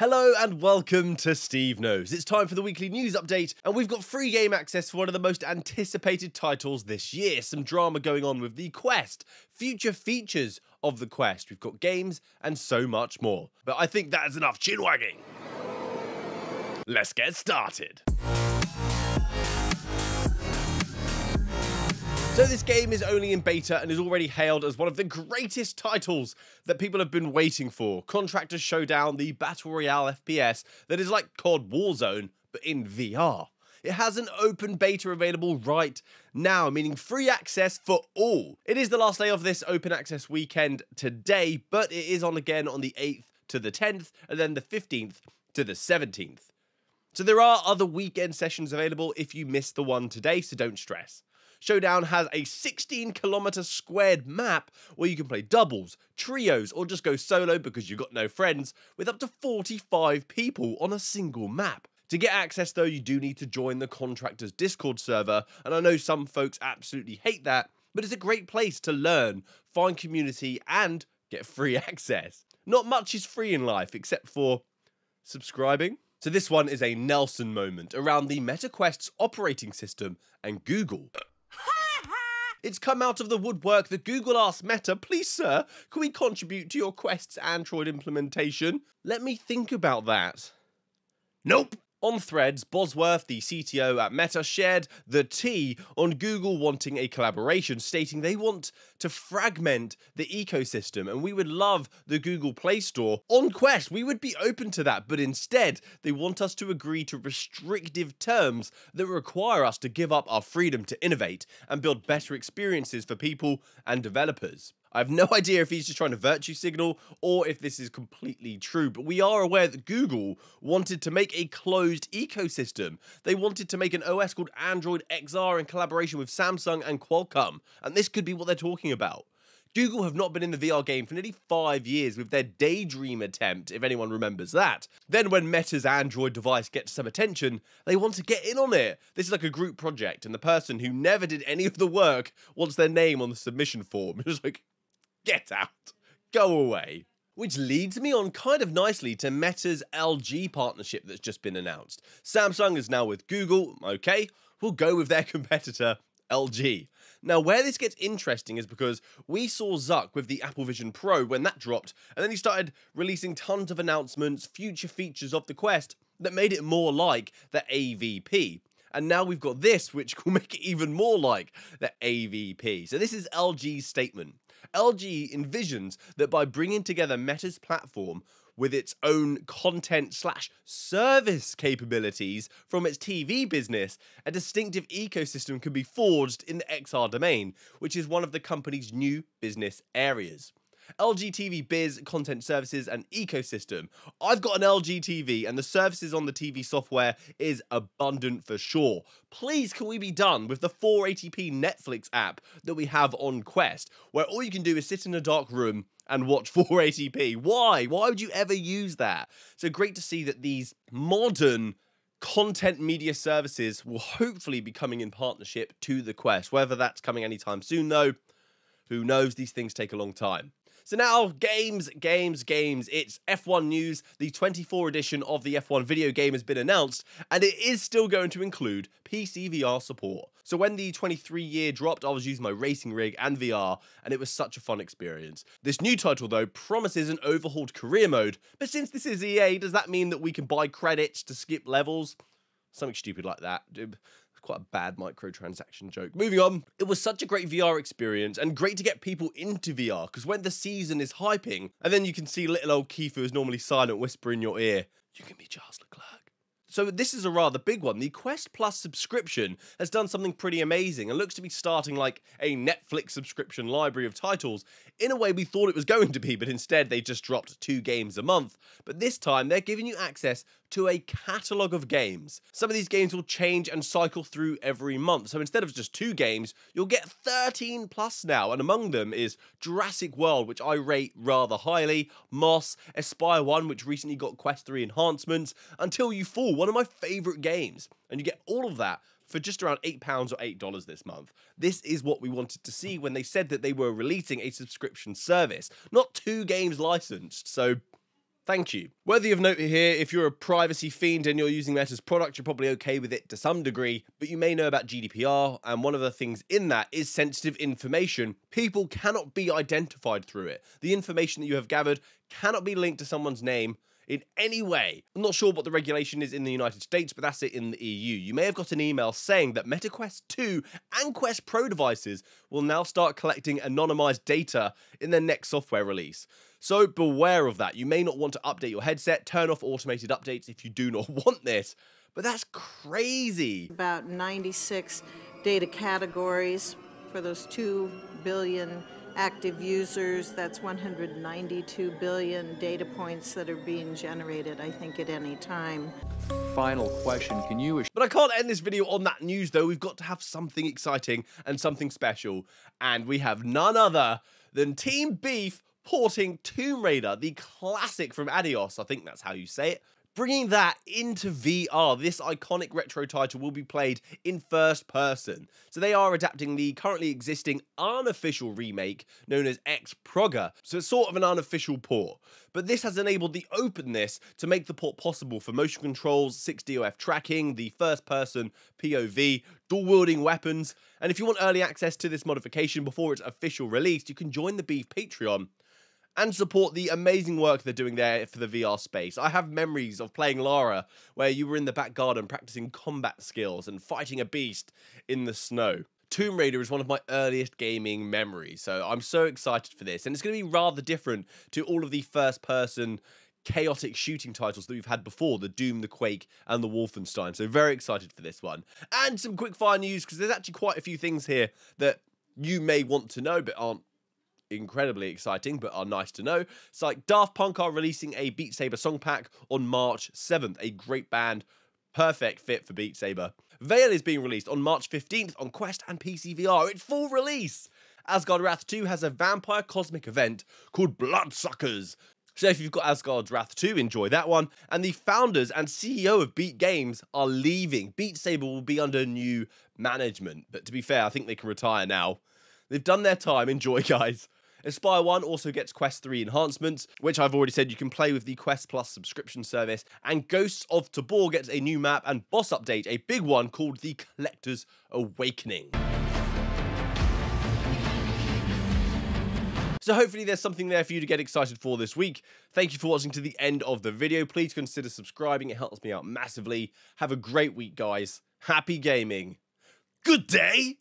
Hello and welcome to Steve Knows. It's time for the weekly news update, and we've got free game access for one of the most anticipated titles this year. Some drama going on with the Quest, future features of the Quest. We've got games and so much more. But I think that is enough chin wagging. Let's get started. So this game is only in beta and is already hailed as one of the greatest titles that people have been waiting for. Contractor Showdown, the Battle Royale FPS that is like COD Warzone, but in VR. It has an open beta available right now, meaning free access for all. It is the last day of this open access weekend today, but it is on again on the 8th to the 10th, and then the 15th to the 17th. So there are other weekend sessions available if you missed the one today, so don't stress. Showdown has a 16-kilometer squared map where you can play doubles, trios, or just go solo because you've got no friends, with up to 45 people on a single map. To get access though, you do need to join the Contractors Discord server, and I know some folks absolutely hate that, but it's a great place to learn, find community, and get free access. Not much is free in life except for subscribing. So this one is a Nelson moment around the MetaQuest's operating system and Google. It's come out of the woodwork that Google asked Meta, please sir, can we contribute to your Quest's Android implementation? Let me think about that. Nope. On Threads, Bosworth, the CTO at Meta, shared the tea on Google wanting a collaboration, stating they want to fragment the ecosystem and we would love the Google Play Store. On Quest, we would be open to that, but instead, they want us to agree to restrictive terms that require us to give up our freedom to innovate and build better experiences for people and developers. I have no idea if he's just trying to virtue signal or if this is completely true, but we are aware that Google wanted to make a closed ecosystem. They wanted to make an OS called Android XR in collaboration with Samsung and Qualcomm, and this could be what they're talking about. Google have not been in the VR game for nearly 5 years with their Daydream attempt, if anyone remembers that. Then when Meta's Android device gets some attention, they want to get in on it. This is like a group project, and the person who never did any of the work wants their name on the submission form. It's like, get out. Go away. Which leads me on kind of nicely to Meta's LG partnership that's just been announced. Samsung is now with Google, okay, we'll go with their competitor, LG. Now, where this gets interesting is because we saw Zuck with the Apple Vision Pro when that dropped, and then he started releasing tons of announcements, future features of the Quest that made it more like the AVP. And now we've got this, which will make it even more like the AVP. So this is LG's statement. LG envisions that by bringing together Meta's platform with its own content/service capabilities from its TV business, a distinctive ecosystem can be forged in the XR domain, which is one of the company's new business areas. LG TV Biz, content services, and ecosystem. I've got an LG TV and the services on the TV software is abundant for sure. Please can we be done with the 480p Netflix app that we have on Quest, where all you can do is sit in a dark room and watch 480p. Why? Why would you ever use that? So great to see that these modern content media services will hopefully be coming in partnership to the Quest. Whether that's coming anytime soon though, who knows? These things take a long time. So now, games. It's F1 news. The 24 edition of the F1 video game has been announced, and it is still going to include PC VR support. So when the 23 year dropped, I was using my racing rig and VR, and it was such a fun experience. This new title, though, promises an overhauled career mode, but since this is EA, does that mean that we can buy credits to skip levels? Something stupid like that. Quite a bad microtransaction joke. Moving on, it was such a great VR experience and great to get people into VR because when the season is hyping and then you can see little old Keith who is normally silent whisper in your ear, you can be Charles Leclerc. So this is a rather big one. The Quest Plus subscription has done something pretty amazing and looks to be starting like a Netflix subscription library of titles in a way we thought it was going to be, but instead they just dropped 2 games a month. But this time they're giving you access to a catalogue of games. Some of these games will change and cycle through every month. So instead of just 2 games, you'll get 13 plus now. And among them is Jurassic World, which I rate rather highly, Moss, Aspire 1, which recently got Quest 3 enhancements, Until You Fall, one of my favourite games. And you get all of that for just around £8 or $8 this month. This is what we wanted to see when they said that they were releasing a subscription service, not 2 games licensed. So Thank you. Worthy of note here, if you're a privacy fiend and you're using Meta's product, you're probably okay with it to some degree, but you may know about GDPR, and one of the things in that is sensitive information. People cannot be identified through it. The information that you have gathered cannot be linked to someone's name in any way. I'm not sure what the regulation is in the United States, but that's it in the EU. You may have got an email saying that Meta Quest 2 and Quest Pro devices will now start collecting anonymized data in their next software release. So beware of that. You may not want to update your headset, turn off automated updates if you do not want this, but that's crazy. About 96 data categories for those 2 billion active users. That's 192 billion data points that are being generated, I think, at any time. Final question, can you... But I can't end this video on that news, though. We've got to have something exciting and something special, and we have none other than Team Beef porting Tomb Raider, the classic from Adios, I think that's how you say it. Bringing that into VR, this iconic retro title will be played in first person. So they are adapting the currently existing unofficial remake known as X-Progger. So it's sort of an unofficial port. But this has enabled the openness to make the port possible for motion controls, 6DoF tracking, the first person POV, dual wielding weapons. And if you want early access to this modification before it's official release, you can join the Beef Patreon and support the amazing work they're doing there for the VR space. I have memories of playing Lara, where you were in the back garden practicing combat skills and fighting a beast in the snow. Tomb Raider is one of my earliest gaming memories, so I'm so excited for this. And it's going to be rather different to all of the first-person chaotic shooting titles that we've had before, the Doom, the Quake, and the Wolfenstein. So very excited for this one. And some quick-fire news, because there's actually quite a few things here that you may want to know, but aren't incredibly exciting, but are nice to know. It's like Daft Punk are releasing a Beat Saber song pack on March 7th. A great band, perfect fit for Beat Saber. Veil is being released on March 15th on Quest and PC VR. It's full release. Asgard Wrath 2 has a vampire cosmic event called Bloodsuckers. So if you've got Asgard's Wrath 2, enjoy that one. And the founders and CEO of Beat Games are leaving. Beat Saber will be under new management, but to be fair, I think they can retire now. They've done their time. Enjoy, guys. Aspire 1 also gets Quest 3 enhancements, which I've already said you can play with the Quest Plus subscription service, and Ghosts of Tabor gets a new map and boss update, a big one called the Collector's Awakening. So hopefully there's something there for you to get excited for this week. Thank you for watching to the end of the video. Please consider subscribing, it helps me out massively. Have a great week, guys. Happy gaming. Good day!